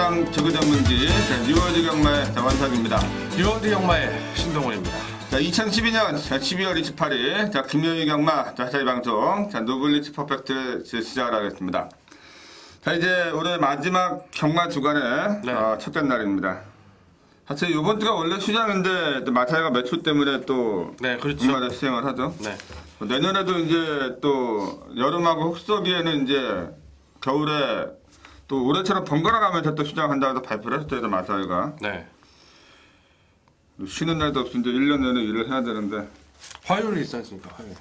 최강 저그 전문지 뉴월드 경마의 원석입니다. 뉴월드 경마의 신동훈입니다. 자, 2012년 12월 28일 금요일 경마 자세히 방송 노블리티 퍼펙트 시작을 하겠습니다. 자, 이제 올해 마지막 경마 주간의 첫째 날입니다. 사실 이번 주가 원래 시장인데 마사회가 매출 때문에 또 주말에 시행을 하죠. 내년에도 이제 또 여름하고 흑석이에는 이제 겨울에 또 올해처럼 번갈아 가면서 또 시작한다고 발표를 했어요, 마사회가. 쉬는 날도 없이 이제 1년 내내 일을 해야 되는데. 화요일이 있지 않습니까, 화요일.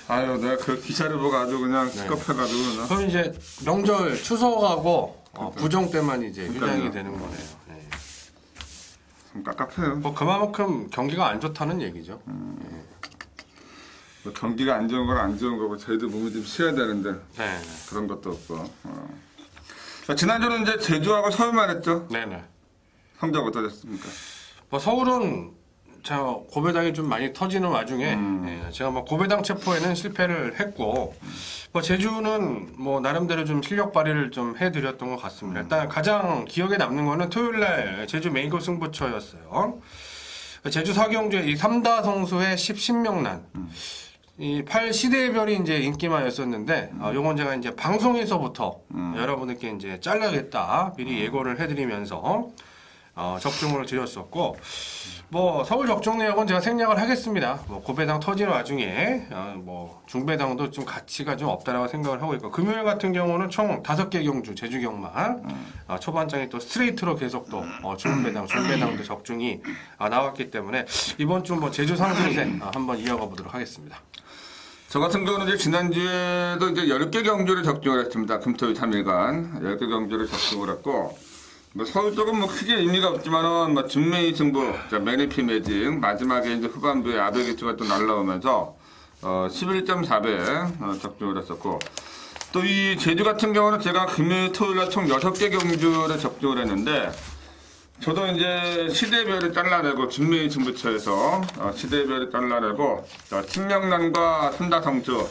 아유, 내가 그 기사를 보고 아주 그냥 시겁해가지고. 그럼 이제 명절 추석하고 부정 때만 이제 휴장이 되는 거네요. 좀 깝깝해요. 뭐 그만큼 경기가 안 좋다는 얘기죠. 뭐 경기가 안 좋은 건 안 좋은 거고 저희도 몸을 좀 쉬어야 되는데 그런 것도 없고. 자, 지난주는 이제 제주하고 서울만 했죠. 성적 어떠셨습니까? 뭐 서울은 고배당이 좀 많이 터지는 와중에 제가 뭐 고배당 체포에는 실패를 했고 뭐 제주는 뭐 나름대로 좀 실력 발휘를 좀 해드렸던 것 같습니다. 일단 가장 기억에 남는 거는 토요일날 제주 메인급 승부처였어요. 제주 서경주의 이 3다 성수의 10신명난 이 8시대별이 이제 인기마였었는데 요건 제가 이제 방송에서부터 여러분들께 이제 잘라겠다 미리 예고를 해드리면서 적중을 드렸었고 뭐 서울 적중 내역은 제가 생략을 하겠습니다. 뭐 고배당 터지는 와중에 뭐 중배당도 좀 가치가 좀 없다라고 생각을 하고 있고 금요일 같은 경우는 총 5개 경주 제주 경마 초반장이 또 스트레이트로 계속 또 중배당, 중배당도 적중이 나왔기 때문에 이번 주 뭐 제주 상승세 한번 이어가 보도록 하겠습니다. 저 같은 경우는 이제 지난주에도 이제 10개 경주를 적중을 했습니다. 금토일 3일간 10개 경주를 적중을 했고 뭐 서울 쪽은 뭐 크게 의미가 없지만은 뭐 준메이 승부, 매니피 매직 마지막에 이제 후반부에 아베기투가 또 날라오면서 11.4배 적중을 했었고 또 이 제주 같은 경우는 제가 금요일 토요일날 총 6개 경주를 적중을 했는데 저도 이제 시대별을 잘라내고 준메이 승부처에서 시대별을 잘라내고 신명난과 삼다성주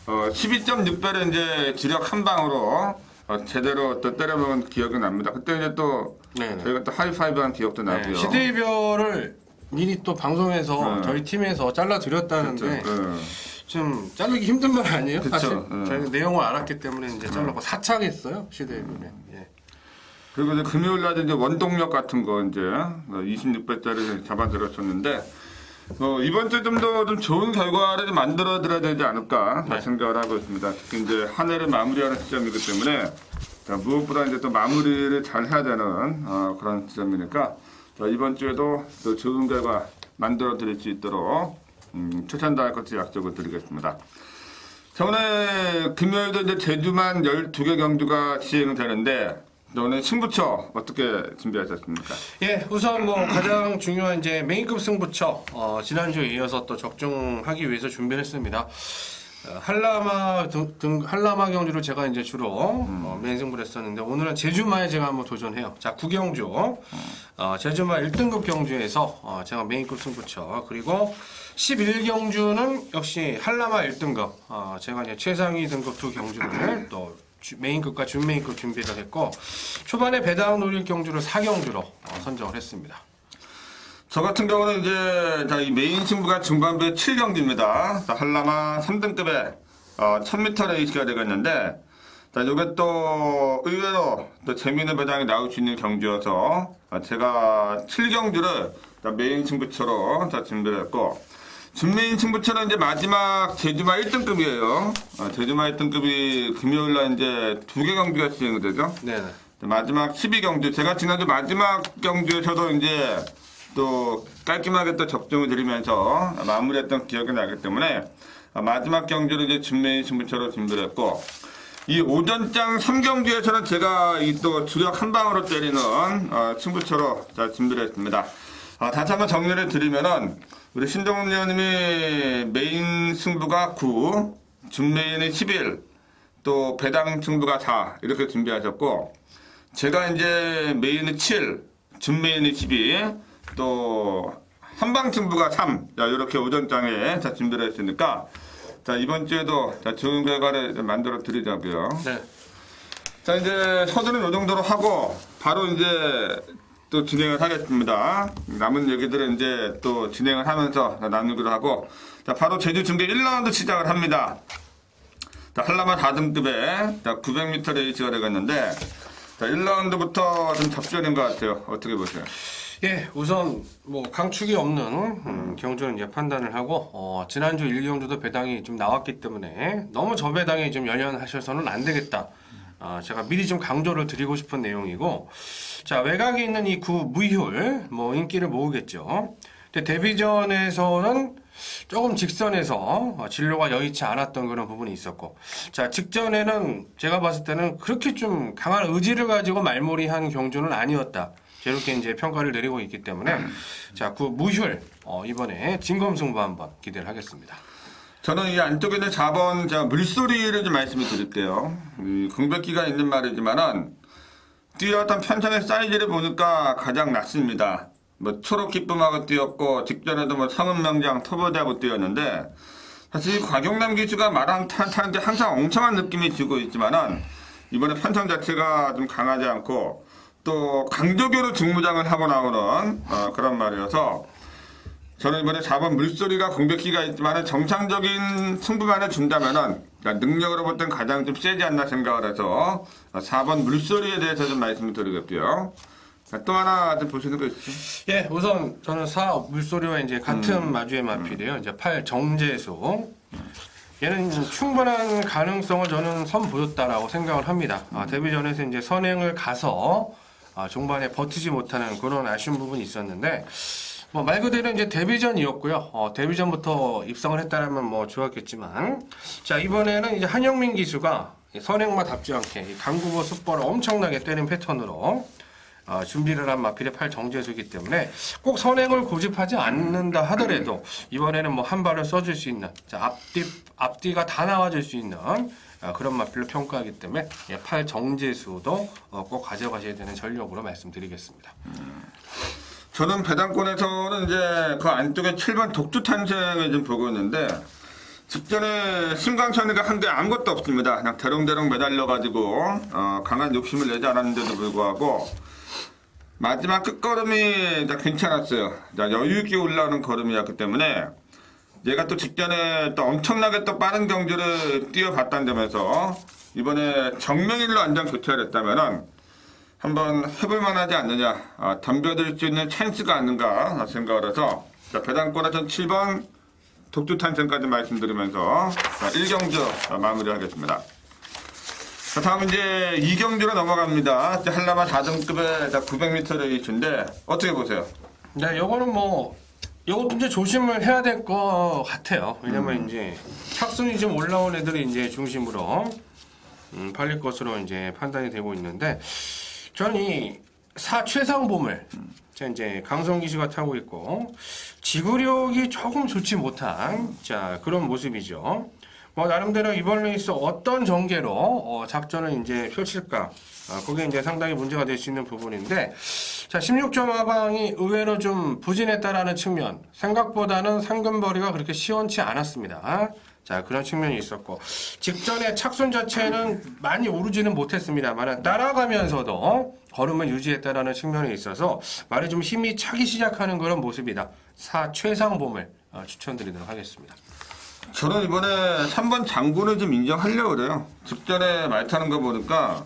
12.6배를 이제 주력 한 방으로 제대로 또 때려먹은 기억이 납니다. 그때 이제 또 저희가 또 하이파이브한 기억도 나고요. 시대별을 미리 또 방송에서 저희 팀에서 잘라드렸다는데 좀 자르기 힘든 말 아니에요? 사실 저희가 내용을 알았기 때문에 이제 잘라고 사착했어요 시대별에. 그리고 이제 금요일 날 이제 원동력 같은 거 이제 26배짜리 잡아들었었는데 이번 주 좀 더 좀 좋은 결과를 좀 만들어드려야 되지 않을까 생각을 하고 있습니다. 특히 이제 한 해를 마무리하는 시점이기 때문에 무엇보다 이제 또 마무리를 잘 해야 되는 그런 시점이니까 이번 주에도 또 좋은 결과 만들어드릴 수 있도록 최선 다할 것을 약속을 드리겠습니다. 자, 오늘 금요일도 이제 제주만 12개 경주가 시행되는데 오늘 승부처 어떻게 준비하셨습니까? 우선 뭐 가장 중요한 이제 메인급 승부처 지난주에 이어서 또 적중하기 위해서 준비를 했습니다. 한라마 경주를 제가 이제 주로 메인 승부를 했었는데 오늘은 제주마에 제가 한번 도전해요. 자, 9경주 제주마 1등급 경주에서 제가 메인급 승부처 그리고 11경주는 역시 한라마 1등급 제가 이제 최상위 등급 2경주를 또 메인급과 준메인급 준비를 했고 초반에 배당 노릴 경주를 4경주로 선정을 했습니다. 저 같은 경우는 이제 이 메인 승부가 중반부에 7경주입니다. 한라마 3등급에 1000m 레이스가 되겠는데 이게 또 의외로 또 재미있는 배당이 나올 수 있는 경주여서 제가 7경주를 메인 승부처로 준비를 했고 준메인 승부처는 이제 마지막 제주마 1등급이에요. 제주마 1등급이 금요일날 이제 2개 경주가 시행이 되죠. 마지막 12경주. 제가 지난주 마지막 경주에서도 이제 또 깔끔하게 또 적중을 드리면서 마무리했던 기억이 나기 때문에 마지막 경주를 이제 준메인 승부처로 준비를 했고 이 오전장 3경주에서는 제가 이 또 주력 한 방으로 때리는 승부처로 준비를 했습니다. 다시 한번 정리를 드리면은 우리 신동훈 의원님이 메인 승부가 9, 준메인이 11, 또 배당 승부가 4 이렇게 준비하셨고 제가 이제 메인이 7, 준메인이 12, 또 한방 승부가 3 이렇게 오전장에 준비를 했으니까 이번 주에도 좋은 결과를 만들어 드리자고요. 자, 이제 서두는 이 정도로 하고 바로 이제 또 진행을 하겠습니다. 남은 얘기들은 이제 또 진행을 하면서 나누기로 하고, 자, 바로 제주 중계 1라운드 시작을 합니다. 자, 한라마 4등급에 900m 레이스가 되겠는데, 자, 1라운드부터 좀 접전인 것 같아요. 어떻게 보세요? 예, 우선 뭐 강축이 없는 경주는 이제 판단을 하고 지난주 1경주도 배당이 좀 나왔기 때문에 너무 저 배당에 좀 연연하셔서는 안 되겠다. 제가 미리 좀 강조를 드리고 싶은 내용이고, 자, 외곽에 있는 이 구 무휴 뭐 인기를 모으겠죠. 근데 데뷔전에서는 조금 직선에서 진로가 여의치 않았던 그런 부분이 있었고, 자, 직전에는 제가 봤을 때는 그렇게 좀 강한 의지를 가지고 말몰이한 경주는 아니었다. 이렇게 이제 평가를 내리고 있기 때문에, 자, 그 무휴 이번에 진검승부 한번 기대를 하겠습니다. 저는 이 안쪽에 있는 4번 자, 물소리를 좀 말씀을 드릴게요. 공백기가 있는 말이지만은 뛰었던 편차의 사이즈를 보니까 가장 낮습니다. 뭐 초록 기쁨하고 뛰었고 직전에도 뭐 성은명장 터보대하고 뛰었는데, 사실 곽용남 기수가 마랑 타는데 항상 엉청한 느낌이 들고 있지만은 이번에 편성 자체가 좀 강하지 않고 또 강조교로 직무장을 하고 나오는 그런 말이어서, 저는 이번에 4번 물소리가 공백기가 있지만 정상적인 승부만을 준다면은 능력으로 볼 땐 가장 좀 세지 않나 생각을 해서 4번 물소리에 대해서 좀 말씀을 드리겠고요. 또 하나 좀 보시는 거 있으시죠? 예, 우선 저는 4 물소리와 이제 같은 마주의 마필이에요. 이제 8 정재수. 얘는 충분한 가능성을 저는 선보였다라고 생각을 합니다. 데뷔전에서 이제 선행을 가서 종반에 버티지 못하는 그런 아쉬운 부분이 있었는데, 뭐 말 그대로 이제 데뷔전이었고요. 데뷔전부터 입성을 했다라면 뭐 좋았겠지만, 자, 이번에는 이제 한영민 기수가 선행만 답지 않게 강구보 숯벌을 엄청나게 때린 패턴으로 준비를 한 마필의 8 정재수이기 때문에 꼭 선행을 고집하지 않는다 하더라도 이번에는 뭐 한 발을 써줄 수 있는, 자, 앞뒤가 다 나와줄 수 있는 그런 마필로 평가하기 때문에 8 정재수도 꼭 가져가셔야 되는 전력으로 말씀드리겠습니다. 저는 배당권에서는 이제 그 안쪽에 7번 독주 탄생을 좀 보고 있는데, 직전에 신광천이가 한 게 아무것도 없습니다. 그냥 대롱대롱 매달려가지고 강한 욕심을 내지 않았는데도 불구하고 마지막 끝걸음이 괜찮았어요. 여유있게 올라오는 걸음이었기 때문에 얘가 또 직전에 또 엄청나게 또 빠른 경주를 뛰어봤다는 점에서 이번에 정명일로 안전 교체를 했다면은 한번 해볼 만하지 않느냐, 덤벼들 수 있는 찬스가 아닌가 생각을 해서, 자, 배당권에선 7번 독주 탄생까지 말씀드리면서 1경주 마무리하겠습니다. 자, 다음 이제 2경주로 넘어갑니다. 한라마 4등급의 900m 레이스인데 어떻게 보세요? 네, 요거는 뭐 이것도 이제 조심을 해야 될 것 같아요. 왜냐면 이제 착순이 좀 올라온 애들이 이제 중심으로 팔릴 것으로 이제 판단이 되고 있는데, 저는 이 4 최상보물, 이제 강성 기수가 타고 있고 지구력이 조금 좋지 못한 자 그런 모습이죠. 뭐 나름대로 이번 레이스 어떤 전개로 작전을 이제 펼칠까, 그게 이제 상당히 문제가 될 수 있는 부분인데, 자, 16점 하방이 의외로 좀 부진했다라는 측면, 생각보다는 상금벌이가 그렇게 시원치 않았습니다. 자, 그런 측면이 있었고, 직전에 착순 자체는 많이 오르지는 못했습니다만 따라가면서도 걸음을 유지했다라는 측면이 있어서 말이 좀 힘이 차기 시작하는 그런 모습이다. 4 최상봄을 추천드리도록 하겠습니다. 저는 이번에 3번 장군을 좀 인정하려고 그래요. 직전에 말 타는 거 보니까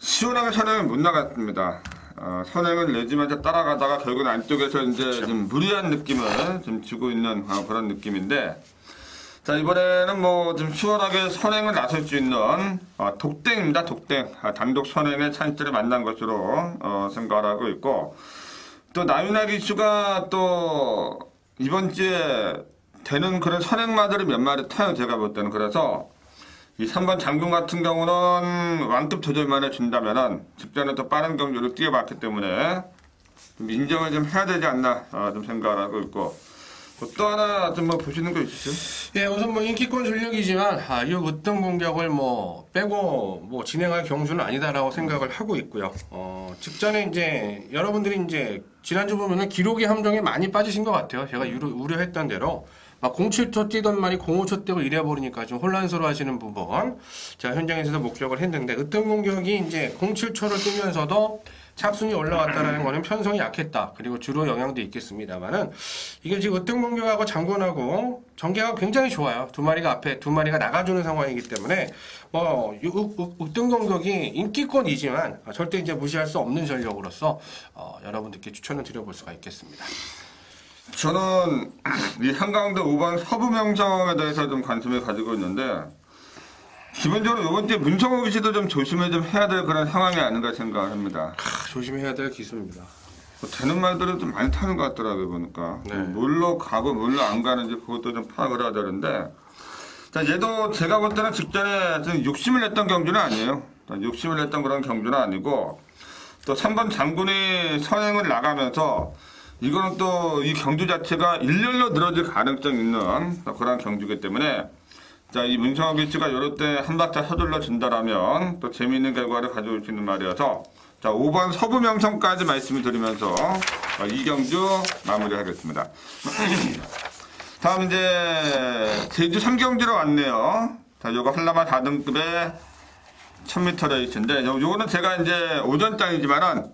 시원하게 선행을 못 나갔습니다. 선행을 내지마자 따라가다가 결국은 안쪽에서 이제 그렇죠. 좀 무리한 느낌을 좀 주고 있는 그런 느낌인데, 자, 이번에는 뭐 좀 시원하게 선행을 나설 수 있는 독땡입니다. 독땡. 단독 선행의 찬스를 만난 것으로 생각을 하고 있고, 또 나윤아 기수가 또 이번 주에 되는 그런 선행마들이 몇 마리 타요. 제가 볼 때는. 그래서 이 3번 장군 같은 경우는 완급 조절만 해준다면은 직전에 또 빠른 경주를 뛰어봤기 때문에 좀 인정을 좀 해야 되지 않나 좀 생각을 하고 있고, 또 하나 좀 뭐 보시는 거 있으세요? 예, 우선 뭐 인기권 전력이지만 이 으뜸 공격을 뭐 빼고 뭐 진행할 경주는 아니다라고 생각을 하고 있고요. 직전에 이제 여러분들이 이제 지난주 보면은 기록의 함정에 많이 빠지신 것 같아요. 제가 우려했던 대로 막 07초 뛰던 말이 05초 뛰고 이래버리니까 좀 혼란스러워 하시는 부분 제가 현장에서도 목격을 했는데 으뜸 공격이 이제 07초를 뛰면서도 착순이 올라왔다라는 거는 편성이 약했다. 그리고 주로 영향도 있겠습니다만은 이게 지금 으뜸 공격하고 장군하고 전개가 굉장히 좋아요. 두 마리가 앞에 두 마리가 나가주는 상황이기 때문에 뭐 으뜸 공격이 인기권이지만 절대 이제 무시할 수 없는 전력으로서 여러분들께 추천을 드려볼 수가 있겠습니다. 저는 이 한강대 5번 서부명성에 대해서 좀 관심을 가지고 있는데 기본적으로 이번 주에 문성호 기시도 좀 조심해 좀 해야 될 그런 상황이 아닌가 생각합니다. 조심해야 될 기수입니다. 되는 말들은 좀 많이 타는 것 같더라고요 보니까. 네. 뭘로 가고 뭘로 안 가는지 그것도 좀 파악을 해야 되는데 자, 얘도 제가 볼 때는 직전에 좀 욕심을 냈던 경주는 아니에요. 욕심을 냈던 그런 경주는 아니고 또 3번 장군이 선행을 나가면서 이거는 또 이 경주 자체가 일렬로 늘어질 가능성이 있는 그런 경주이기 때문에 자, 이 문성호 기수가 이럴 때 한 박자 서둘러 준다라면 또 재미있는 결과를 가져올 수 있는 말이어서 자, 5번 서부명성까지 말씀을 드리면서 이 경주 마무리하겠습니다. 다음 이제 제주 3경주로 왔네요. 자, 요거 한라마 4등급의 1000m 레이스인데 요거는 제가 이제 오전장이지만은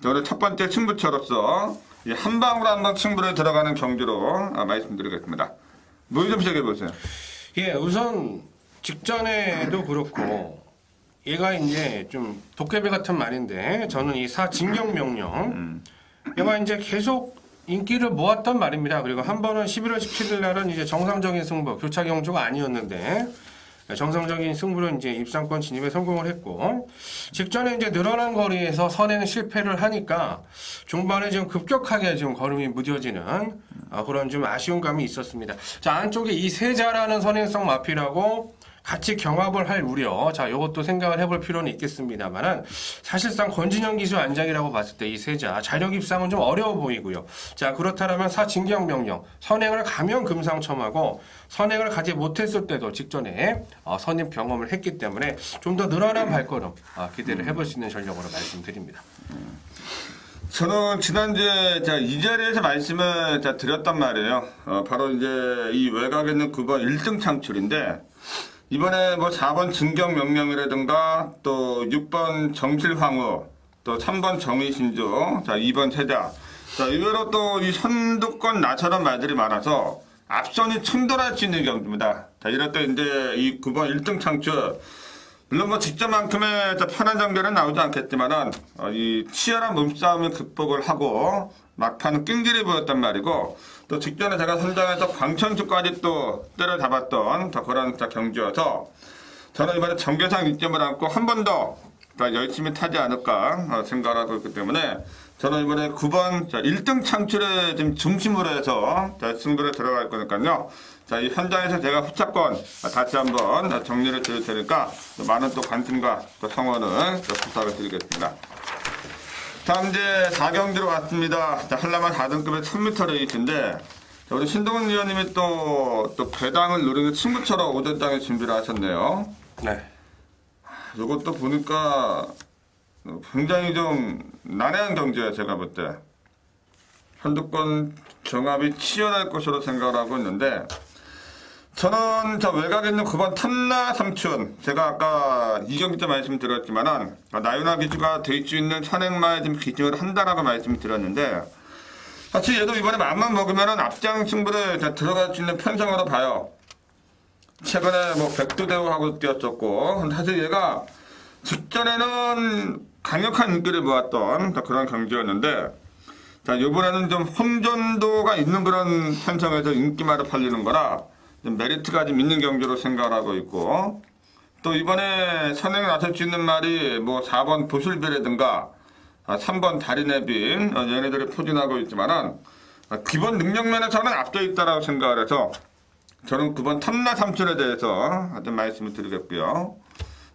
저는 첫 번째 승부처로서 한 방으로 한 방 승부를 들어가는 경주로 말씀드리겠습니다. 뭘 좀 시작해 보세요. 예, 우선 직전에도 그렇고 얘가 이제 좀 도깨비 같은 말인데 저는 이 사진경 명령 얘가 이제 계속 인기를 모았던 말입니다. 그리고 한 번은 11월 17일 날은 이제 정상적인 승부, 교차 경주가 아니었는데 정상적인 승부로 이제 입상권 진입에 성공을 했고 직전에 이제 늘어난 거리에서 선행 실패를 하니까 중반에 지금 급격하게 지금 걸음이 무뎌지는 그런 좀 아쉬운 감이 있었습니다. 자, 안쪽에 이 세자라는 선행성 마필하고 같이 경합을 할 우려. 자, 이것도 생각을 해볼 필요는 있겠습니다만은 사실상 권진영 기수 안장이라고 봤을 때 이 세자 자력 입상은 좀 어려워 보이고요. 자, 그렇다면 사진경 명령 선행을 가면 금상첨하고 선행을 가지 못했을 때도 직전에 선입 경험을 했기 때문에 좀 더 늘어난 발걸음 기대를 해볼 수 있는 전력으로 말씀드립니다. 저는 지난주에 이 자리에서 말씀을 드렸단 말이에요. 바로 이제 이 외곽에 있는 9번 1등 창출인데 이번에 뭐 4번 진경 명령이라든가 또 6번 정실황후 또 3번 정의신조 자 2번 세자 자 이외로 또 이 선두권 나처럼 말들이 많아서 앞선이 충돌할 수 있는 경주입니다. 자 이럴 때 이제 이 9번 1등 창출 물론 뭐 직전만큼의 편한 장면은 나오지 않겠지만은 이 치열한 몸싸움을 극복을 하고 막판은 끈질이 보였단 말이고 또 직전에 제가 선장에서 광천수까지 또 때려잡았던 그런 경주여서 저는 이번에 정계상 이점을 안고 한 번 더 열심히 타지 않을까 생각하고 있기 때문에 저는 이번에 9번 1등 창출에 지금 중심으로 해서 승부를 들어갈 거니까요. 자, 이 현장에서 제가 후차권 다시 한번 정리를 드릴 테니까 많은 또 관심과 또 성원을 또 부탁을 드리겠습니다. 다음 이제 4경주로 왔습니다. 한라마 4등급의 1000m 레이스인데 우리 신동훈 위원님이 또 배당을 노리는 친구처럼 오전장에 준비를 하셨네요. 네. 이것도 보니까 굉장히 좀 난해한 경주예요. 제가 볼 때. 한두권 경합이 치열할 것으로 생각을 하고 있는데 저는 외곽에 있는 9번 탐나 삼춘 제가 아까 2경기 때 말씀드렸지만은 나윤아 기수가 될 수 있는 선행마에 지금 기증을 한다라고 말씀드렸는데 사실 얘도 이번에 마음만 먹으면은 앞장 승부를 들어갈 수 있는 편성으로 봐요. 최근에 뭐 백두대우하고 뛰었었고 사실 얘가 직전에는 강력한 인기를 모았던 그런 경기였는데 자 이번에는 좀 혼전도가 있는 그런 편성에서 인기마로 팔리는 거라 좀 메리트가 좀 있는 경주로 생각을 하고 있고 또 이번에 선행에 나설 수 있는 말이 뭐 4번 보슬비라든가 3번 다리내빈 얘네들이 포진하고 있지만은 기본 능력면에서는 앞서 있다라고 생각을 해서 저는 9번 탐나 삼촌에 대해서 좀 말씀을 드리겠고요.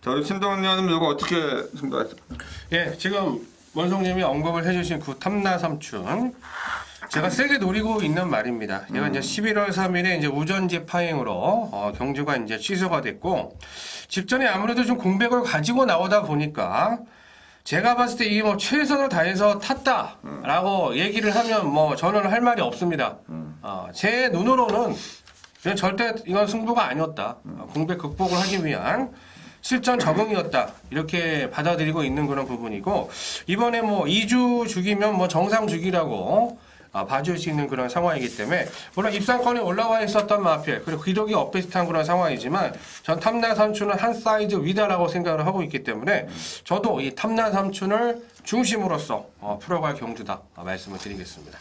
저희 신동훈 의원님 이거 어떻게 생각하십니까? 예, 지금 원성님이 언급을 해주신 그 탐나 삼춘 제가 세게 노리고 있는 말입니다. 얘가 이제 11월 3일에 이제 우전지 파행으로 경주가 이제 취소가 됐고 직전에 아무래도 좀 공백을 가지고 나오다 보니까 제가 봤을 때 이게 뭐 최선을 다해서 탔다라고 얘기를 하면 뭐 저는 할 말이 없습니다. 제 눈으로는 그냥 절대 이건 승부가 아니었다. 공백 극복을 하기 위한 실전 적응이었다. 이렇게 받아들이고 있는 그런 부분이고 이번에 뭐 2주 주기면 뭐 정상 주기라고 봐줄 수 있는 그런 상황이기 때문에 물론 입상권에 올라와 있었던 마필 그리고 기록이 엇비슷한 그런 상황이지만 전 탐나 삼춘은 한 사이즈 위다라고 생각을 하고 있기 때문에 저도 이 탐나 삼춘을 중심으로서 풀어갈 경주다 말씀을 드리겠습니다.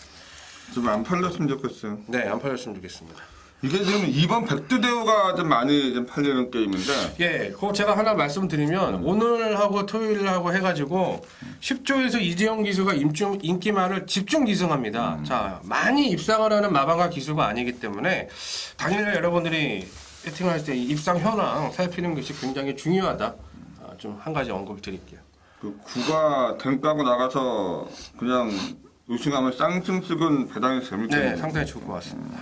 좀 안 팔렸으면 좋겠어요. 네, 안 팔렸으면 좋겠습니다. 이게 지금 이번 백두대우가 좀 많이 좀 팔리는 게임인데. 예, 그거 제가 하나 말씀드리면 오늘하고 토요일하고 해가지고 10조에서 이재영 기수가 인기만을 집중 기승합니다. 자, 많이 입상을 하는 마방가 기수가 아니기 때문에 당일날 여러분들이 배팅할 때 입상 현황 살피는 것이 굉장히 중요하다. 좀 한 가지 언급을 드릴게요. 그 구가 댕까고 나가서 그냥 우승하면 쌍승승은 배당이 재밌겠네요. 네, 상당히 좋을 것 같습니다.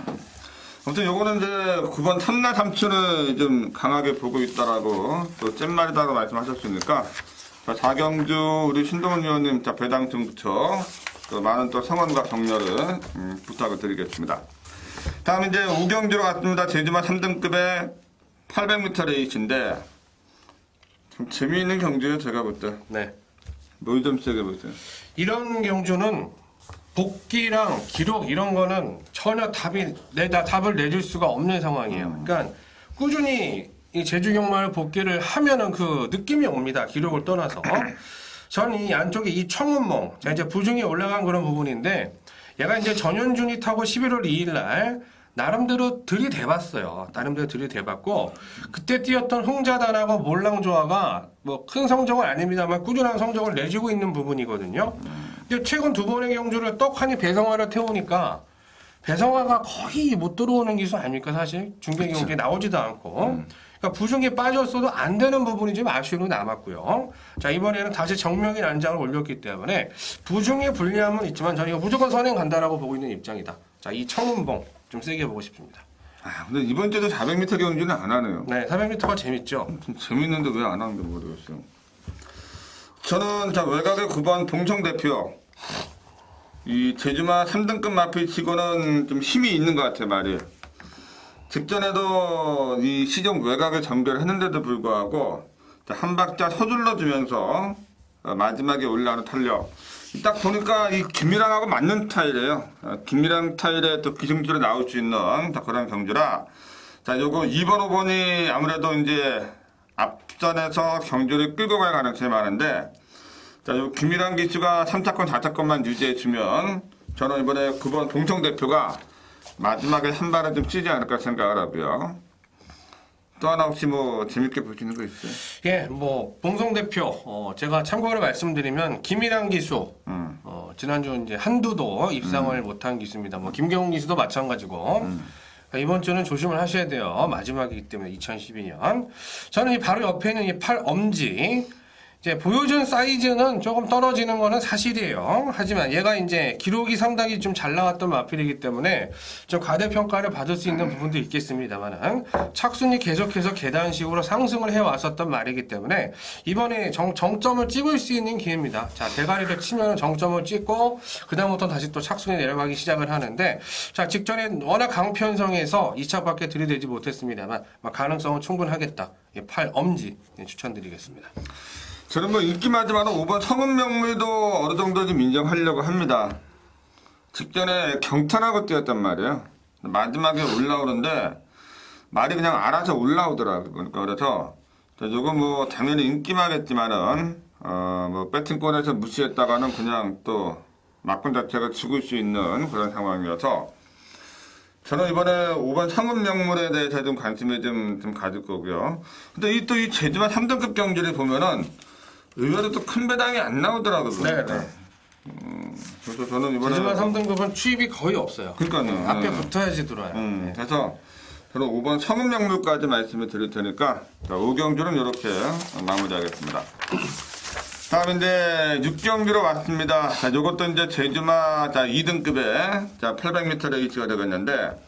아무튼 요거는 이제 9번 탐나 삼촌을 좀 강하게 보고 있다라고 또 잼말이다라고 말씀하셨으니까 자, 자경주 우리 신동훈 위원님 자 배당 등부터 또 많은 또 성원과 격려를 부탁을 드리겠습니다. 다음 이제 5경주로 갔습니다. 제주마 3등급의 800m 레이스인데 좀 재미있는 경주예요 제가 볼 때. 네. 뭘 좀 세게 보세요. 이런 경주는 복귀랑 기록 이런 거는 전혀 답을 내줄 수가 없는 상황이에요. 그러니까 꾸준히 이 제주 경마를 복귀를 하면은 그 느낌이 옵니다. 기록을 떠나서. 전 이 안쪽에 이 청운몽, 자 이제 부중에 올라간 그런 부분인데 얘가 이제 전현준이 타고 11월 2일 날 나름대로 들이대봤어요. 나름대로 들이대봤고 그때 뛰었던 흥자단하고 몰랑조화가 뭐 큰 성적은 아닙니다만 꾸준한 성적을 내주고 있는 부분이거든요. 근데 최근 두 번의 경주를 떡하니 배성화를 태우니까 배성화가 거의 못 들어오는 기수 아닙니까 사실 중계 경기에 나오지도 않고 그러니까 부중에 빠졌어도 안 되는 부분이 좀 아쉬움이 남았고요. 자 이번에는 다시 정명인 안장을 올렸기 때문에 부중에 불리함은 있지만 저는 이거 무조건 선행 간다라고 보고 있는 입장이다. 자 이 청운봉 좀 세게 보고 싶습니다. 아 근데 이번 주도 400m 경주는 안 하네요. 네 400m가 재밌죠. 좀 재밌는데 왜 안 하는지 모르겠어요. 저는 자 외곽의 9번 봉청 대표 이 제주마 3등급 마필 치고는 좀 힘이 있는 것 같아요 말이. 직전에도 이 시종 외곽을 전결했는데도 불구하고 한 박자 서둘러 주면서 마지막에 올라오는 탄력. 딱 보니까 이 김미랑하고 맞는 스타일이에요. 김미랑 스타일의 또 기승주로 나올 수 있는 그런 경주라. 자, 요거 2번, 5번이 아무래도 이제 앞전에서 경주를 끌고 갈 가능성이 많은데, 자, 요 김미랑 기수가 3차권, 4차권만 유지해주면, 저는 이번에 9번 봉청 대표가 마지막에 한 발을 좀 치지 않을까 생각을 하고요. 또 하나 혹시 뭐 재밌게 보시는 거 있어요? 예, 뭐 봉성 대표 제가 참고로 말씀드리면 김일환 기수 지난주 이제 한두도 입상을 못한 기수입니다. 뭐 김경훈 기수도 마찬가지고 이번 주는 조심을 하셔야 돼요. 마지막이기 때문에 2012년 저는 이 바로 옆에 있는 이 팔 엄지 이제 보여준 사이즈는 조금 떨어지는 거는 사실이에요. 하지만 얘가 이제 기록이 상당히 좀 잘 나왔던 마필이기 때문에 좀 과대평가를 받을 수 있는 부분도 있겠습니다만은 착순이 계속해서 계단식으로 상승을 해왔었던 말이기 때문에 이번에 정점을 찍을 수 있는 기회입니다. 자, 대가리를 치면 정점을 찍고 그다음부터 다시 또 착순이 내려가기 시작을 하는데 자, 직전에 워낙 강편성에서 2차밖에 들이대지 못했습니다만 가능성은 충분하겠다. 팔 엄지 추천드리겠습니다. 저는 뭐 인기 많지만 5번 성은명물도 어느 정도 좀 인정하려고 합니다. 직전에 경탄하고 뛰었단 말이에요. 마지막에 올라오는데 말이 그냥 알아서 올라오더라고요. 그러니까 그래서 요거 뭐 당연히 인기만했지만은 뭐 배팅권에서 무시했다가는 그냥 또 막군 자체가 죽을 수 있는 그런 상황이어서 저는 이번에 5번 성은명물에 대해서 좀 관심을 좀 가질 거고요. 근데 이 제주마 3등급 경주를 보면은 의외로 또 큰 배당이 안 나오더라고요. 네. 그래서 저는 이번에 제주마 3등급은 추입이 거의 없어요. 그러니까요. 앞에 붙어야지 들어와요. 네. 그래서 저는 5번 성은명물까지 말씀을 드릴 테니까 자, 5경주는 이렇게 마무리하겠습니다. 다음 이제 6경주로 왔습니다. 자, 요것도 이제 제주마 자 2등급에 자 800m 레이스가 되겠는데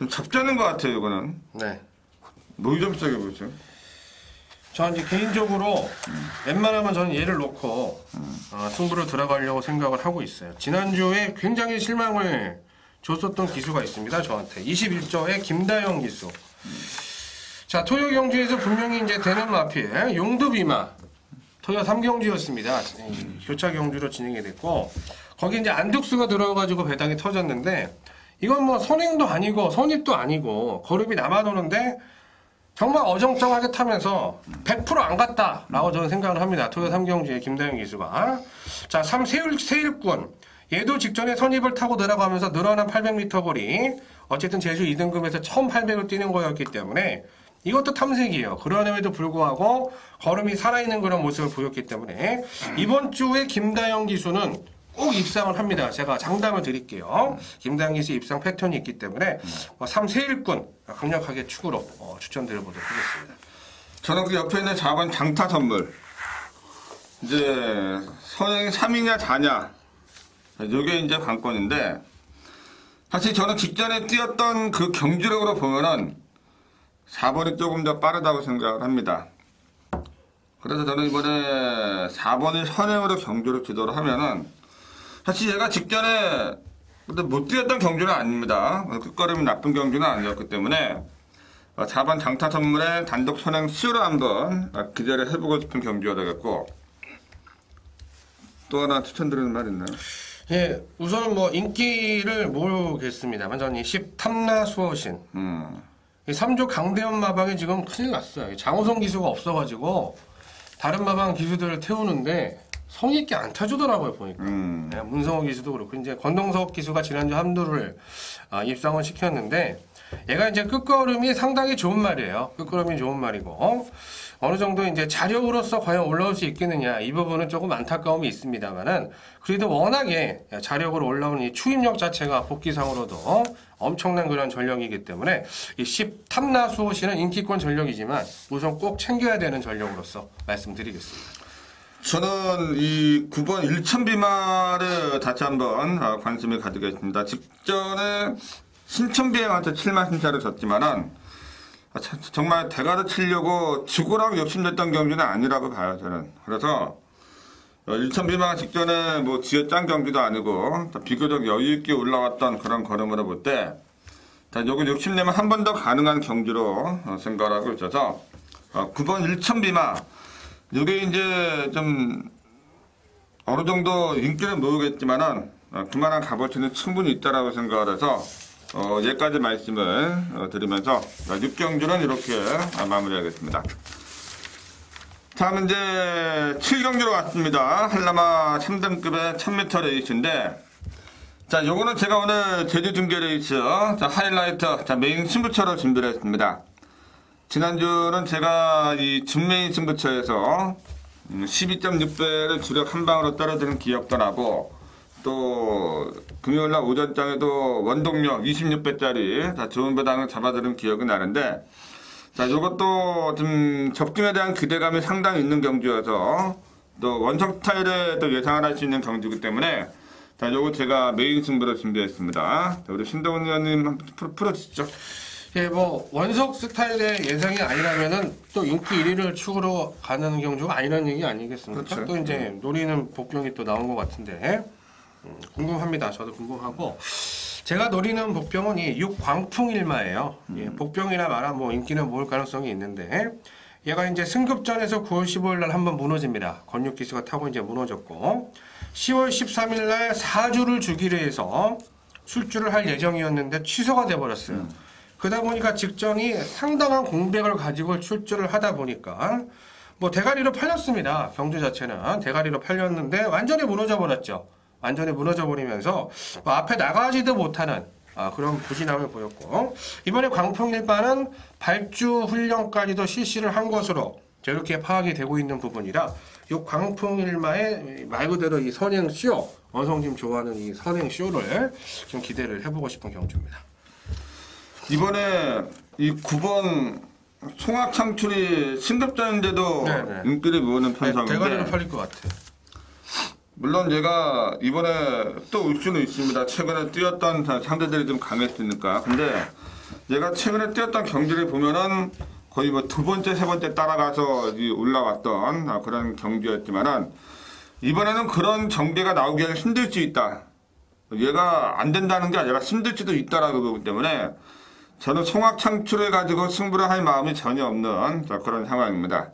좀 접전인 것 같아요. 이거는. 네. 뭘 좀 세게 보세요. 저는 이제 개인적으로 웬만하면 저는 얘를 놓고 승부를 들어가려고 생각을 하고 있어요. 지난주에 굉장히 실망을 줬었던 기수가 있습니다. 저한테 21조의 김다영 기수. 자, 토요 경주에서 분명히 이제 되는 마필 용두비마 토요 3경주였습니다. 교차 경주로 진행이 됐고 거기 이제 안둑수가 들어가지고 배당이 터졌는데 이건 뭐 선행도 아니고 선입도 아니고 거름이 남아도는데 정말 어정쩡하게 타면서 100%안 갔다라고 저는 생각을 합니다. 토요 3경주의 김다영 기수가. 자, 3 세일꾼. 얘도 직전에 선입을 타고 들어가면서 늘어난 800m 거리. 어쨌든 제주 2등급에서 처음 800을 뛰는 거였기 때문에 이것도 탐색이에요. 그럼에도 불구하고 걸음이 살아있는 그런 모습을 보였기 때문에 이번 주에 김다영 기수는 꼭 입상을 합니다. 제가 장담을 드릴게요. 김다영 기수 입상 패턴이 있기 때문에 3세일꾼 강력하게 축으로 추천드려보도록 하겠습니다. 저는 그 옆에 있는 4번 장타 선물. 이제 선행이 3이냐 4냐. 이게 이제 관건인데 사실 저는 직전에 뛰었던 그 경주력으로 보면은 4번이 조금 더 빠르다고 생각을 합니다. 그래서 저는 이번에 4번이 선행으로 경주를 지도를 하면은 사실 얘가 직전에 근데 못 뛰었던 경주는 아닙니다. 끝걸음이 나쁜 경주는 아니었기 때문에 4번 장타 선물에 단독 선행 수로 한번 기대를 해보고 싶은 경주가 되겠고 또 하나 추천드리는 말 있나요? 예, 우선은 뭐 인기를 모르겠습니다만 저는 이 10 탐나 수호신 이 3조 강대현 마방이 지금 큰일 났어요. 장호성 기수가 없어가지고 다른 마방 기수들을 태우는데 성의 있게 안 타주더라고요 보니까. 네, 문성호 기수도 그렇고 이제 권동석 기수가 지난주 함두를 입상을 시켰는데 얘가 이제 끝걸음이 상당히 좋은 말이에요. 끝걸음이 좋은 말이고 어느 정도 이제 자력으로서 과연 올라올 수 있겠느냐 이 부분은 조금 안타까움이 있습니다만은 그래도 워낙에 자력으로 올라오는 이 추임력 자체가 복귀상으로도 엄청난 그런 전력이기 때문에 이 10 탐나 수호시는 인기권 전력이지만 우선 꼭 챙겨야 되는 전력으로서 말씀드리겠습니다. 저는 이 9번 일천비마를 다시 한번 관심을 가지겠습니다. 직전에 신천비행한테 7만 신차를 졌지만은 정말 대가를 치려고 죽으라고 욕심냈던 경기는 아니라고 봐요 저는. 그래서 일천비마가 직전에 뭐 지어짠 경기도 아니고 비교적 여유있게 올라왔던 그런 걸음으로 볼 때 요거 욕심내면 한 번 더 가능한 경기로 생각하고 있어서 9번 일천비마 이게 이제 좀 어느 정도 인기는 모르겠지만은 그만한 값어치는 충분히 있다라고 생각을 해서 여기까지 말씀을 드리면서 6경주는 이렇게 마무리하겠습니다. 다음은 이제 7경주로 왔습니다. 한라마 3등급의 1000m 레이스인데 자 요거는 제가 오늘 제주 중계 레이스 하이라이트 메인 승부처로 준비를 했습니다. 지난주는 제가 이 준메인 승부처에서 12.6배를 주력 한 방으로 떨어지는 기억도 나고 또 금요일날 오전장에도 원동력 26배짜리 다 좋은 배당을 잡아들은 기억이 나는데 자 요것도 좀 적중에 대한 기대감이 상당히 있는 경주여서 또 원석 스타일에 또 예상을 할 수 있는 경주이기 때문에 자 요거 제가 메인 승부로 준비했습니다. 자, 우리 신동훈 의원님 한번 풀어주시죠. 예, 뭐 원석 스타일의 예상이 아니라면은 또 인기 1위를 축으로 가는 경주가 아니라는 얘기 아니겠습니까? 그렇죠. 또 이제 노리는 복병이 또 나온 것 같은데 궁금합니다. 저도 궁금하고 제가 노리는 복병은 이 육광풍일마예요. 예, 복병이나 마라 뭐 인기는 모을 가능성이 있는데 얘가 이제 승급전에서 9월 15일 날 한번 무너집니다. 권육기수가 타고 이제 무너졌고 10월 13일 날 4주를 주기로 해서 출주를 할 예정이었는데 취소가 돼 버렸어요. 그러다 보니까 직전이 상당한 공백을 가지고 출주를 하다 보니까 뭐 대가리로 팔렸습니다. 경주 자체는 대가리로 팔렸는데 완전히 무너져 버렸죠. 완전히 무너져 버리면서 뭐 앞에 나가지도 못하는 그런 부진함을 보였고 이번에 광풍일바는 발주 훈련까지도 실시를 한 것으로 저렇게 파악이 되고 있는 부분이라 이 광풍일마의 말 그대로 이 선행쇼 원성님 좋아하는 이 선행쇼를 좀 기대를 해보고 싶은 경주입니다. 이번에 이 9번 송악창출이 신급전인데도 네네. 인기를 모으는 편성인데 대가리로 팔릴 것 같아요. 물론 얘가 이번에 또 올 수는 있습니다. 최근에 뛰었던 상대들이 좀 강했으니까. 근데 얘가 최근에 뛰었던 경기를 보면은 거의 뭐 두 번째, 세 번째 따라가서 올라왔던 그런 경기였지만은 이번에는 그런 경기가 나오기에는 힘들 수 있다. 얘가 안 된다는 게 아니라 힘들 수도 있다라고 보기 때문에 저는 송악 창출을 가지고 승부를 할 마음이 전혀 없는 그런 상황입니다.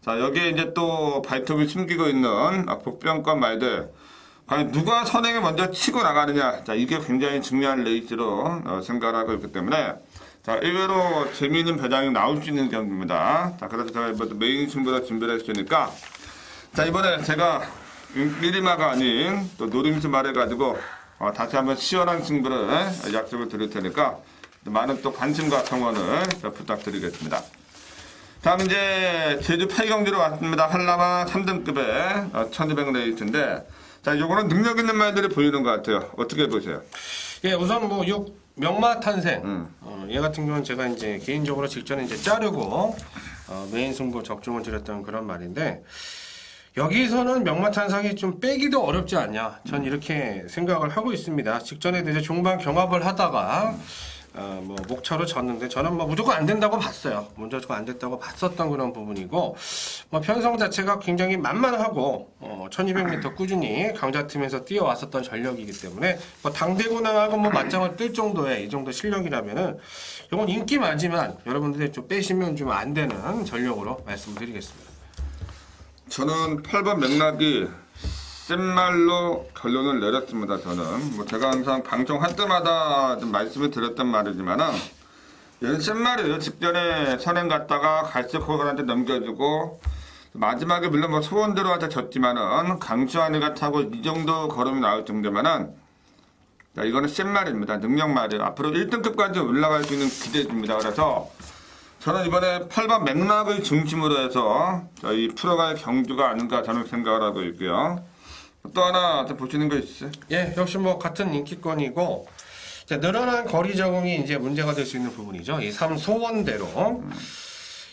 자, 여기에 이제 또 발톱을 숨기고 있는 복병권 말들. 과연 누가 선행에 먼저 치고 나가느냐. 자, 이게 굉장히 중요한 레이스로 생각하고 있기 때문에 자, 의외로 재미있는 배당이 나올 수 있는 경기입니다. 자, 그래서 제가 이번 메인 승부를 준비를 했으니까 자, 이번에 제가 1위마가 아닌 또 노림수 말해가지고 다시 한번 시원한 승부를 약속을 드릴 테니까 많은 또 관심과 성원을 부탁드리겠습니다. 다음 이제 제주 8경기로 왔습니다. 한라마 3등급의 1200 레이스인데 자, 요거는 능력 있는 말들이 보이는 것 같아요. 어떻게 보세요? 예, 우선 뭐 6 명마 탄생. 얘 같은 경우는 제가 이제 개인적으로 직전에 이제 자르고 메인 승부 적중을 드렸던 그런 말인데 여기서는 명마 탄생이 좀 빼기도 어렵지 않냐. 전 이렇게 생각을 하고 있습니다. 직전에 이제 종반 경합을 하다가 뭐 목차로 졌는데 저는 뭐 무조건 안 된다고 봤어요. 무조건 안 됐다고 봤었던 그런 부분이고 뭐 편성 자체가 굉장히 만만하고 1200m 꾸준히 강자팀에서 뛰어왔었던 전력이기 때문에 뭐 당대군항하고 뭐 맞짱을 뜰 정도의 이 정도 실력이라면은 이건 인기만지만 여러분들이 좀 빼시면 좀 안 되는 전력으로 말씀드리겠습니다. 저는 8번 맥락이 센 말로 결론을 내렸습니다. 저는 뭐 제가 항상 방송할 때마다 좀 말씀을 드렸던 말이지만은 얘는 센 말이에요. 직전에 선행 갔다가 갈색 호간한테 넘겨주고 마지막에 물론 뭐 소원대로한테 졌지만은 강수환이가 타고 이 정도 걸음이 나올 정도면은 자, 이거는 센 말입니다. 능력 말이에요. 앞으로 1등급까지 올라갈 수 있는 기대입니다. 그래서 저는 이번에 8번 맥락을 중심으로 해서 이 풀어갈 경주가 아닌가 저는 생각을 하고 있고요. 또 하나 보시는 거 있으세요? 예, 역시 뭐 같은 인기권이고 이제 늘어난 거리 적응이 이제 문제가 될 수 있는 부분이죠. 이 3소원대로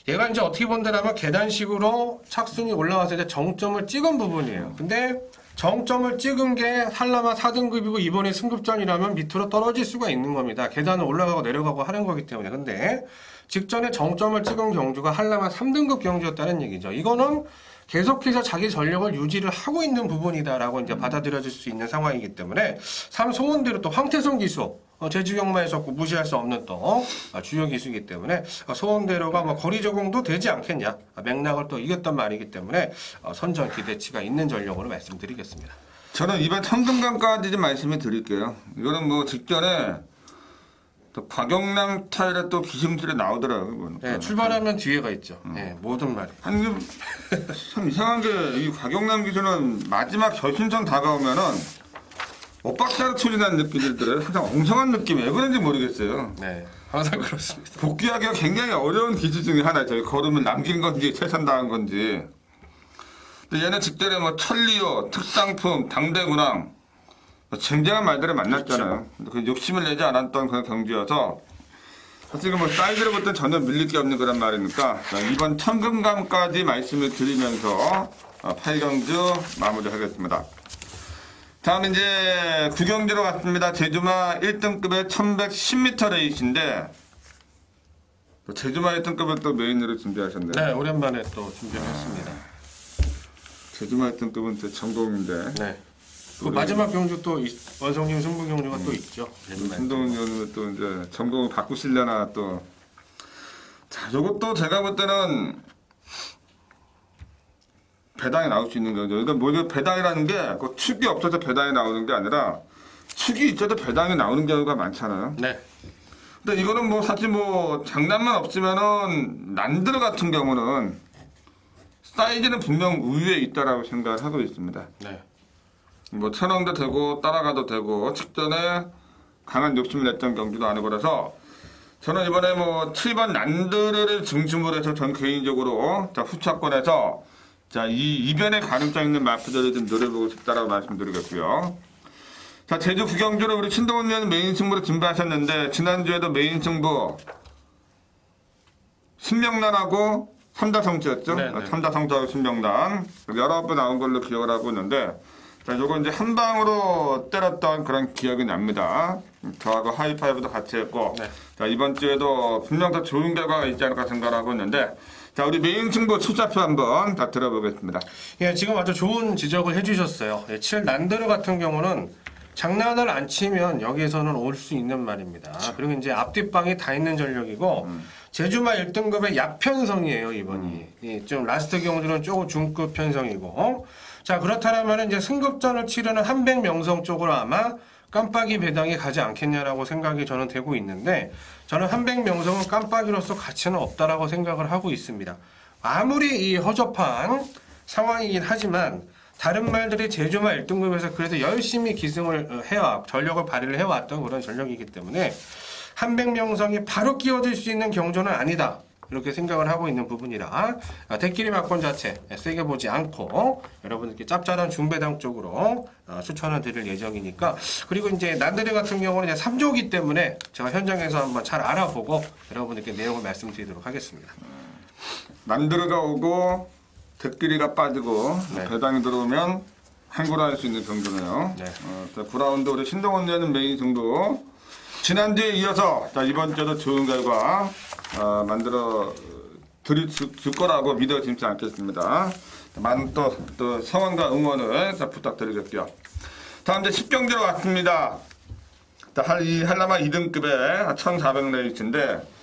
얘가 이제 어떻게 본다면 계단식으로 착순이 올라와서 이제 정점을 찍은 부분이에요. 근데 정점을 찍은 게 한라마 4등급이고 이번에 승급전이라면 밑으로 떨어질 수가 있는 겁니다. 계단을 올라가고 내려가고 하는 거기 때문에. 근데 직전에 정점을 찍은 경주가 한라마 3등급 경주였다는 얘기죠. 이거는 계속해서 자기 전력을 유지를 하고 있는 부분이다라고 이제 받아들여질 수 있는 상황이기 때문에 3소원대로 또 황태성 기수 제주 경마에서 무시할 수 없는 또 주요 기수이기 때문에 소원대로가 뭐 거리 적응도 되지 않겠냐 맥락을 또 이겼단 말이기 때문에 선전 기대치가 있는 전력으로 말씀드리겠습니다. 저는 이번 3등간까지 좀 말씀을 드릴게요. 이거는 뭐 직전에 또 곽영남 타일에 또 기승술에 나오더라고요. 네, 출발하면 뒤에가 있죠. 네, 모든 말이. 아니, 참 이상한 게 이 곽영남 기수는 마지막 결승전 다가오면은 엇박자로 소리 나는 느낌이 들어요. 항상 엉성한 느낌이 왜 그런지 모르겠어요. 네, 항상 그렇습니다. 복귀하기가 굉장히 어려운 기수 중에 하나죠. 걸음을 남긴 건지 최선당한 건지. 근데 얘는 직전에 뭐 천리오, 특상품, 당대군항 쟁쟁한 말들을 만났잖아요. 그 욕심을 내지 않았던 그런 경기여서 사실 뭐 사이즈를 볼 땐 전혀 밀릴 게 없는 그런 말이니까 이번 천금감까지 말씀을 드리면서 8경주 마무리하겠습니다. 다음 이제 9경주로 갔습니다. 제주마 1등급의 1110m 레이스인데 제주마 1등급을 또 메인으로 준비하셨네요. 네, 오랜만에 또 준비했습니다. 제주마 1등급은 또 정동인데. 네. 그 마지막 경주 또 원성님 승부 경주가 또 있죠. 신동훈 의원은 또 이제 전공을 바꾸시려나 또. 자, 요것도 제가 볼 때는 배당이 나올 수 있는 거죠. 그러니까 뭐 배당이라는 게 그 축이 없어서 배당이 나오는 게 아니라 축이 있어도 배당이 나오는 경우가 많잖아요. 네. 근데 이거는 뭐 사실 뭐 장난만 없으면은 난들 같은 경우는 사이즈는 분명 우위에 있다라고 생각을 하고 있습니다. 네. 뭐 천왕도 되고 따라가도 되고 직전에 강한 욕심을 냈던 경기도 아니고 그래서 저는 이번에 뭐 7번 난드를 중심으로 해서 전 개인적으로 자 후차권에서 자 이 이변의 가능성 있는 마크들을 좀 노려보고 싶다라고 말씀드리겠고요. 자 제주 9경주로 우리 신동훈 위원 메인 승부로 준비하셨는데 지난주에도 메인 승부 신명란하고 삼다성주였죠? 삼다성주하고 신명란 19번 나온 걸로 기억을 하고 있는데 자, 요거 이제 한 방으로 때렸던 그런 기억이 납니다. 저하고 하이파이브도 같이 했고, 네. 자, 이번 주에도 분명 더 좋은 결과가 있지 않을까 생각하고 있는데, 자, 우리 메인 승부 투자표 한번 다 들어보겠습니다. 예, 지금 아주 좋은 지적을 해주셨어요. 예, 7난드르 같은 경우는 장난을 안 치면 여기에서는 올 수 있는 말입니다. 그리고 이제 앞뒷방이 다 있는 전력이고 제주마 1등급의 약편성이에요 이번이. 좀 라스트 경주는 조금 중급 편성이고. 자 그렇다면 이제 승급전을 치르는 한백명성 쪽으로 아마 깜빡이 배당이 가지 않겠냐라고 생각이 저는 되고 있는데 저는 한백명성은 깜빡이로서 가치는 없다라고 생각을 하고 있습니다. 아무리 이 허접한 상황이긴 하지만 다른 말들이 제주마 1등급에서 그래도 열심히 기승을 전력을 발휘를 해왔던 그런 전력이기 때문에 한백명성이 바로 끼어들 수 있는 경조는 아니다. 이렇게 생각을 하고 있는 부분이라 대끼리 막권 자체 세게 보지 않고 여러분들께 짭짤한 중배당 쪽으로 추천을 드릴 예정이니까 그리고 이제 난드레 같은 경우는 이제 3조기 때문에 제가 현장에서 한번 잘 알아보고 여러분들께 내용을 말씀드리도록 하겠습니다. 난드레가 오고 대끼리가 빠지고 네. 배당이 들어오면 한구로 할 수 있는 경주네요. 네. 9라운드 우리 신동원 대는 메인 승부 지난주에 이어서 이번 주도 좋은 결과 만들어 드릴 거라고 믿어지지 않겠습니다. 많은 또 성원과 응원을 부탁드리겠고요. 다음 이제 10경기로 왔습니다. 이 한라마 2등급의 1400레이스인데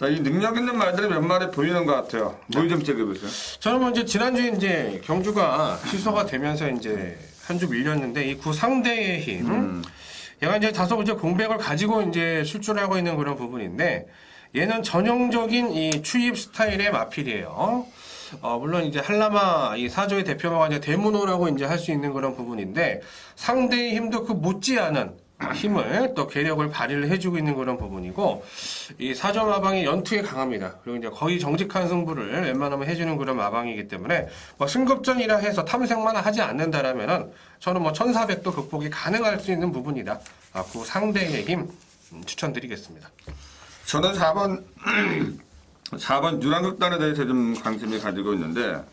이 능력 있는 말들이 몇 마리 보이는 것 같아요. 뭘 좀 찍어보세요. 저는 뭐 이제 지난주에 이제 경주가 취소가 되면서 이제 한 주 밀렸는데 이 구상대의 힘 얘가 이제 다소 이제 공백을 가지고 이제 출출하고 있는 그런 부분인데 얘는 전형적인 이 추입 스타일의 마필이에요. 물론 이제 한라마 이 사조의 대표마가 이제 대문호라고 이제 할 수 있는 그런 부분인데 상대의 힘도 그 못지않은 힘을 또 괴력을 발휘를 해주고 있는 그런 부분이고 이 사조 마방이 연투에 강합니다. 그리고 이제 거의 정직한 승부를 웬만하면 해주는 그런 마방이기 때문에 뭐 승급전이라 해서 탐색만 하지 않는다라면은 저는 뭐 1400도 극복이 가능할 수 있는 부분이다. 그 상대의 힘 추천드리겠습니다. 저는 4번 유랑극단에 대해서 좀 관심이 가지고 있는데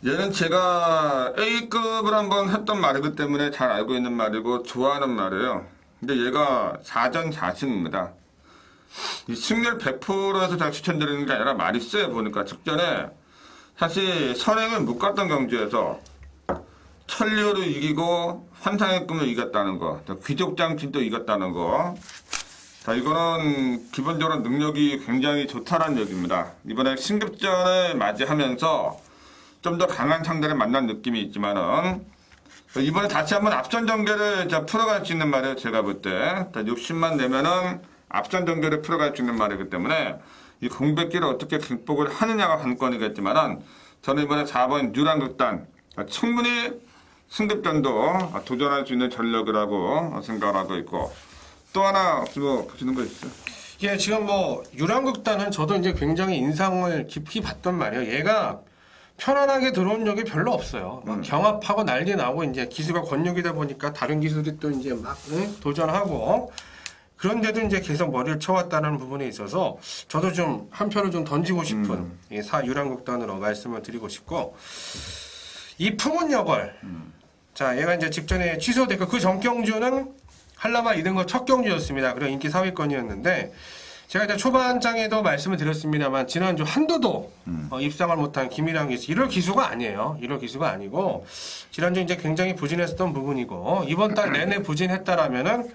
얘는 제가 A급을 한번 했던 말이기 때문에 잘 알고 있는 말이고 좋아하는 말이에요. 근데 얘가 4전 4승입니다. 이 승률 100%에서 제가 추천드리는 게 아니라 말이 있어요. 보니까 직전에 사실 선행을 못 갔던 경주에서 천리오를 이기고 환상의 꿈을 이겼다는 거, 귀족장친도 이겼다는 거. 이거는 기본적으로 능력이 굉장히 좋다는 얘기입니다. 이번에 신급전을 맞이하면서 좀 더 강한 상대를 만난 느낌이 있지만은 이번에 다시 한번 앞선 전개를 풀어갈 수 있는 말이에요. 제가 볼 때 60만 내면은 앞선 전개를 풀어갈 수 있는 말이기 때문에 이 공백기를 어떻게 극복을 하느냐가 관건이겠지만은 저는 이번에 4번 유랑극단 충분히 승급전도 도전할 수 있는 전력이라고 생각하고 있고 또 하나 뭐 보시는 거 있어요? 예, 지금 뭐 유랑극단은 저도 이제 굉장히 인상을 깊이 봤단 말이에요. 얘가 편안하게 들어온 적이 별로 없어요. 막 경합하고 난리 나고 이제 기수가 권력이다 보니까 다른 기수들이 또 이제 막 도전하고 그런데도 이제 계속 머리를 쳐왔다는 부분에 있어서 저도 좀 한 표를 좀 던지고 싶은 이 유랑극단으로 말씀을 드리고 싶고 이 풍운여걸 자 얘가 이제 직전에 취소됐고 그 전경주는 한라마 2등급 첫 경주였습니다. 그리고 인기 4위권이었는데 제가 이제 초반장에도 말씀을 드렸습니다만 지난주 한도도 입상을 못한 김일환 기수 1월 기수가 아니에요. 1월 기수가 아니고 지난주 이제 굉장히 부진했었던 부분이고 이번 달 내내 부진했다라면은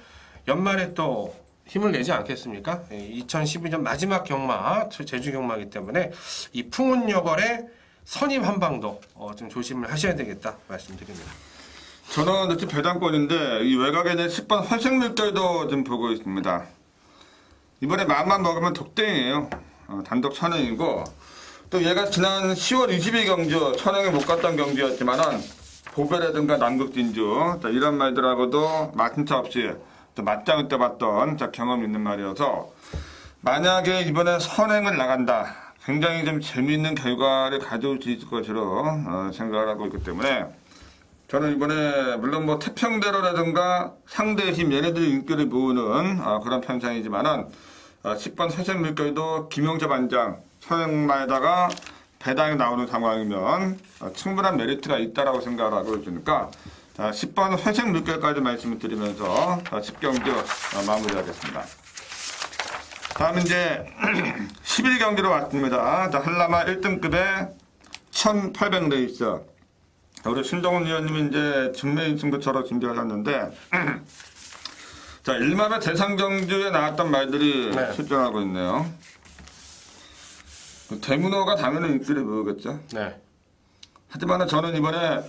연말에 또 힘을 내지 않겠습니까? 2012년 마지막 경마 제주 경마이기 때문에 이 풍운여걸의 선임 한방도 좀 조심을 하셔야 되겠다 말씀드립니다. 저는 어차피 배당권인데 이 외곽에는 10번 활생물결도 좀 보고 있습니다. 이번에 마음만 먹으면 독땡이에요. 단독 천행이고 또 얘가 지난 10월 20일 경주 천행에 못 갔던 경주였지만은 보배라든가 남극진주 이런 말들하고도 맞은차 없이 또 맞짱을 떠봤던 경험이 있는 말이어서 만약에 이번에 선행을 나간다 굉장히 좀 재미있는 결과를 가져올 수 있을 것으로 생각을 하고 있기 때문에 저는 이번에 물론 뭐 태평대로라든가 상대의 힘 얘네들이 인기를 모으는 그런 편상이지만은 10번 사실 물결도 김용재 반장 선행마에다가 배당이 나오는 상황이면 충분한 메리트가 있다라고 생각을 하고 있으니까 10번 회색 물결까지 말씀을 드리면서 10경기 마무리하겠습니다. 다음 이제 11경기로 왔습니다. 한라마 1등급의 1800레이스 우리 신동훈 위원님이 이제 중매인 승부처럼 준비를 했는데, 자, 일마의 대상경주에 나왔던 말들이 네. 실존하고 있네요. 대문호가 당연히 인기를 모으겠죠. 네. 하지만 저는 이번에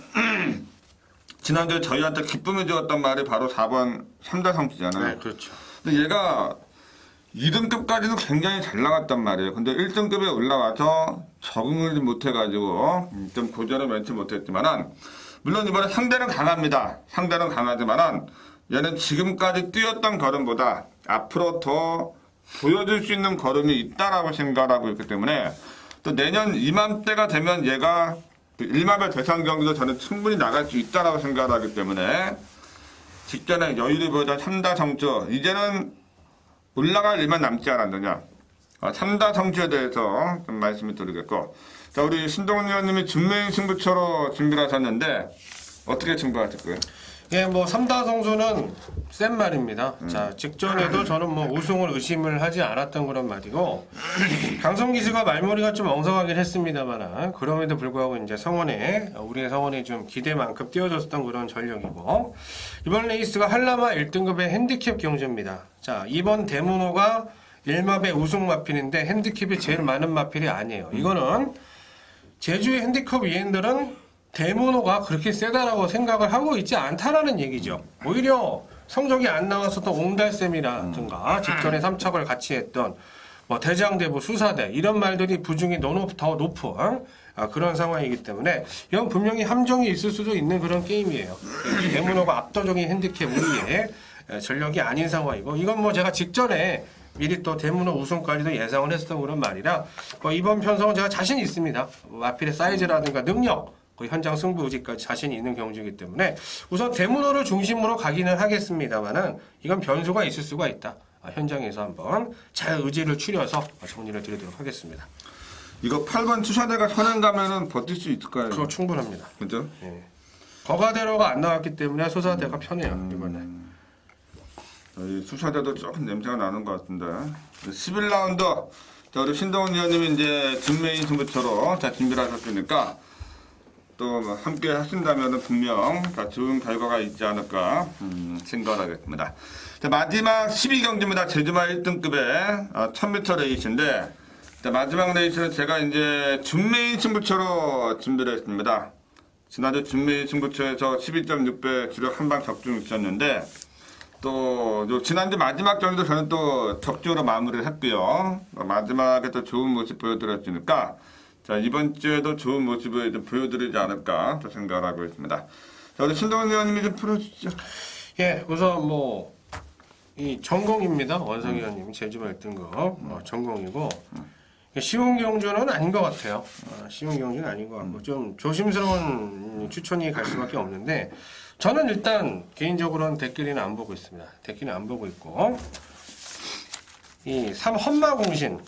지난주에 저희한테 기쁨을 주었던 말이 바로 4번 3대 성취잖아요. 네, 그렇죠. 근데 얘가 2등급까지는 굉장히 잘 나갔단 말이에요. 근데 1등급에 올라와서 적응을 못해가지고 좀 고전을 면치 못했지만은, 물론 이번에 상대는 강합니다. 상대는 강하지만은 얘는 지금까지 뛰었던 걸음보다 앞으로 더 보여줄 수 있는 걸음이 있다라고 생각하고 있기 때문에, 또 내년 이맘때가 되면 얘가 일마별 대상 경기도 저는 충분히 나갈 수 있다라고 생각하기 때문에, 직전에 여유를 보여준 3다 성주, 이제는 올라갈 일만 남지 않았느냐. 3다 성주에 대해서 좀 말씀을 드리겠고, 자, 우리 신동훈 의원님이 준매인 승부처로 준비를 하셨는데 어떻게 승부하실 거예요? 예, 뭐 3다 성수는 센 말입니다. 자, 직전에도 저는 뭐 우승을 의심을 하지 않았던 그런 말이고, 강성기수가 말머리가 좀 엉성하긴 했습니다만, 그럼에도 불구하고 이제 우리의 성원에 좀 기대만큼 띄워줬었던 그런 전력이고, 이번 레이스가 한라마 1등급의 핸디캡 경주입니다. 자, 이번 대문호가 1마배 우승 마필인데 핸디캡이 제일 많은 마필이 아니에요. 이거는 제주의 핸디캡 위엔들은 대문호가 그렇게 세다라고 생각을 하고 있지 않다라는 얘기죠. 오히려 성적이 안 나왔었던 옹달샘이라든가 직전에 3척을 같이 했던 뭐 대장대부 수사대 이런 말들이 부중이 더 높은 그런 상황이기 때문에 이건 분명히 함정이 있을 수도 있는 그런 게임이에요. 대문호가 압도적인 핸디캡 우위에 전력이 아닌 상황이고, 이건 뭐 제가 직전에 미리 또 대문호 우승까지도 예상을 했었던 그런 말이라 이번 편성은 제가 자신 있습니다. 마필의 사이즈라든가 능력, 현장 승부 의지까지 자신이 있는 경주이기 때문에 우선 대문호를 중심으로 가기는 하겠습니다만은 이건 변수가 있을 수가 있다. 현장에서 한번 잘 의지를 추려서 정리를 드리도록 하겠습니다. 이거 8번 투샤대가 선행 가면은 버틸 수 있을까요? 그거 충분합니다. 그죠? 예. 거가대로가 안 나왔기 때문에 소사대가 편해요. 이번에. 이 수사대도 조금 냄새가 나는 것 같은데. 11라운드. 자, 우리 신동훈 위원님이 이제 준매인 승부처로 자, 준비를 하셨으니까 또 함께 하신다면 분명 좋은 결과가 있지 않을까 생각하겠습니다. 자, 마지막 12경기입니다. 제주마 1등급의 1000m 레이스인데, 자, 마지막 레이스는 제가 이제 준매인 승부처로 준비를 했습니다. 지난주 준매인 승부처에서 12.6배 주력 한방 적중 있었는데, 또 지난주 마지막 경기도 저는 또 적중으로 마무리를 했고요. 마지막에 또 좋은 모습 보여드렸으니까, 자, 이번 주에도 좋은 모습을 좀 보여드리지 않을까 또 생각을 하고 있습니다. 자, 우리 신동훈 의원님이 좀 풀어주시죠. 예, 우선 이 전공입니다. 원석 의원님 제주마 1등급 전공이고, 쉬운 경주는 아닌 것 같아요. 쉬운 경주는 아닌 것 같고 좀 조심스러운 추천이 갈 수밖에 없는데, 저는 일단 개인적으로는 댓글이는 안 보고 있습니다. 댓글은 안 보고 있고, 이 3 헌마공신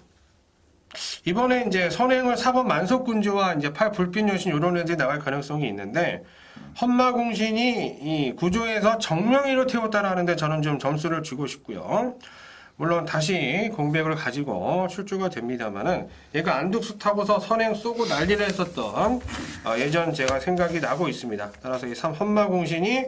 이번에 이제 선행을 4번 만석군주와 이제 8 불빛여신 이런 애들이 나갈 가능성이 있는데, 헌마공신이 이 구조에서 정명이로 태웠다라는데 저는 좀 점수를 주고 싶고요. 물론 다시 공백을 가지고 출주가 됩니다만은, 얘가 안둑수 타고서 선행 쏘고 난리를 했었던 예전 제가 생각이 나고 있습니다. 따라서 이 3 헌마공신이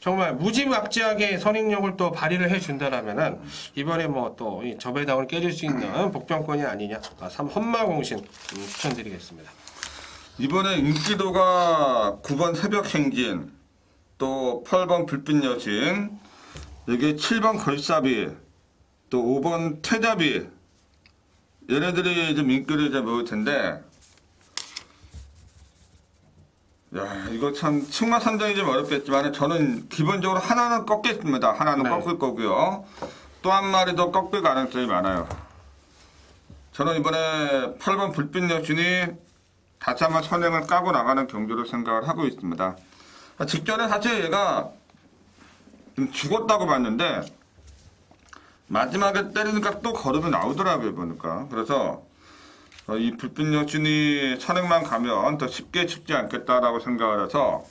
정말 무지막지하게 선행력을 또 발휘를 해준다라면은 이번에 또 이 저배당을 깨질 수 있는 복병권이 아니냐. 3 헌마공신 추천드리겠습니다. 이번에 인기도가 9번 새벽행진, 또 8번 불빛여신, 여기 7번 걸사비, 또 5번 태자비, 얘네들이 좀 인기를 좀 모을 텐데, 야, 이거 참 승마 산정이 좀 어렵겠지만 저는 기본적으로 하나는 꺾겠습니다. 하나는 네. 꺾을 거고요. 또 한 마리 더 꺾을 가능성이 많아요. 저는 이번에 8번 불빛여신이 다시 한번 선행을 까고 나가는 경주로 생각을 하고 있습니다. 직전에 사실 얘가 좀 죽었다고 봤는데, 마지막에 때리니까 또 걸음이 나오더라고요, 보니까. 그래서 이 불빛여신이 선행만 가면 더 쉽게 죽지 않겠다라고 생각을 해서,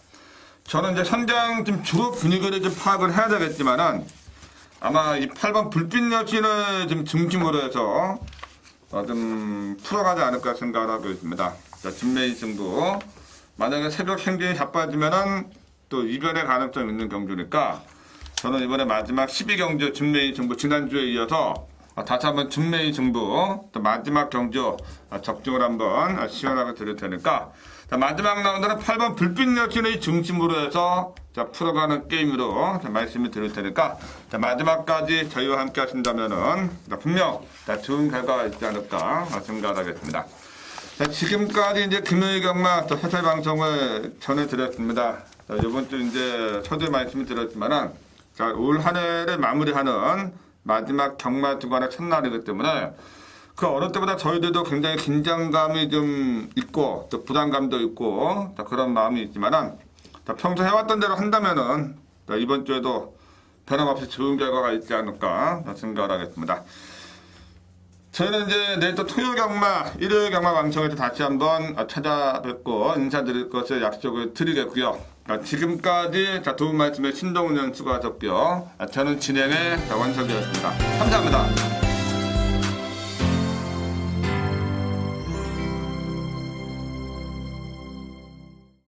저는 이제 선장 좀 주로 분위기를 좀 파악을 해야 되겠지만은, 아마 이 8번 불빛여신을 좀 중심으로 해서 좀 풀어가지 않을까 생각을 하고 있습니다. 자, 준매인 승부 만약에 새벽 행진이 자빠지면은 또 이변의 가능성이 있는 경주니까 저는 이번에 마지막 12경주 준메이 승부 지난주에 이어서 다시 한번 준메이 승부 또 마지막 경주 적중을 한번 시원하게 드릴 테니까 자, 마지막 라운드는 8번 불빛 여신의 중심으로 해서 자, 풀어가는 게임으로 자, 말씀을 드릴 테니까 자, 마지막까지 저희와 함께 하신다면은 자, 분명 자, 좋은 결과가 있지 않을까 생각하겠습니다. 자, 지금까지 이제 금요일 경마 또 해설 방송을 전해드렸습니다. 자, 이번 주 이제 서두에 말씀을 드렸지만은 자, 올 한 해를 마무리하는 마지막 경마 주간의 첫날이기 때문에 그 어느 때보다 저희들도 굉장히 긴장감이 좀 있고 또 부담감도 있고 자, 그런 마음이 있지만은 자, 평소 해왔던 대로 한다면은 자, 이번 주에도 변함없이 좋은 결과가 있지 않을까 생각을 하겠습니다. 저희는 이제 내일 또 토요일 경마, 일요일 경마 방송에서 다시 한번 찾아뵙고 인사드릴 것을 약속을 드리겠고요. 지금까지 도움 말씀에 신동훈 연 수고하셨고요. 저는 진행의 원석이었습니다. 감사합니다.